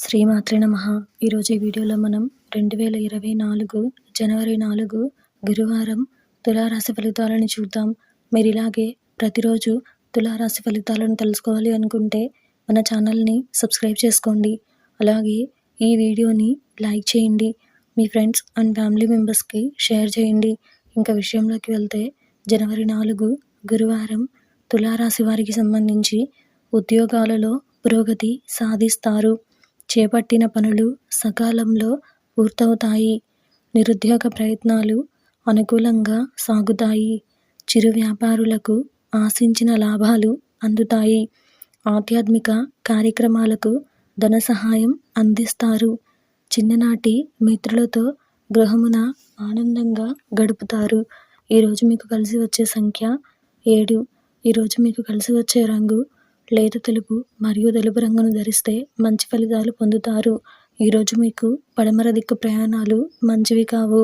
శ్రీమాత్రే నమః. ఈరోజు ఈ వీడియోలో మనం 2024 జనవరి 4 గురువారం తులారాశి ఫలితాలను చూద్దాం. మీరు ఇలాగే ప్రతిరోజు తులారాశి ఫలితాలను తెలుసుకోవాలి అనుకుంటే మన ఛానల్ని సబ్స్క్రైబ్ చేసుకోండి. అలాగే ఈ వీడియోని లైక్ చేయండి. మీ ఫ్రెండ్స్ అండ్ ఫ్యామిలీ మెంబర్స్కి షేర్ చేయండి. ఇంకా విషయంలోకి వెళ్తే జనవరి 4 గురువారం తులారాశి వారికి సంబంధించి ఉద్యోగాలలో పురోగతి సాధిస్తారు. చేపట్టిన పనులు సకాలంలో పూర్తవుతాయి. నిరుద్యోగ ప్రయత్నాలు అనుకూలంగా సాగుతాయి. చిరు వ్యాపారులకు ఆశించిన లాభాలు అందుతాయి. ఆధ్యాత్మిక కార్యక్రమాలకు ధన సహాయం అందిస్తారు. చిన్ననాటి మిత్రులతో గృహమున ఆనందంగా గడుపుతారు. ఈరోజు మీకు కలిసి వచ్చే సంఖ్య 7. ఈరోజు మీకు కలిసి వచ్చే రంగు లేత తెలుపు మరియు తెలుపు రంగును ధరిస్తే మంచి ఫలితాలు పొందుతారు. ఈరోజు మీకు పడమర దిక్కు ప్రయాణాలు మంచివి కావు.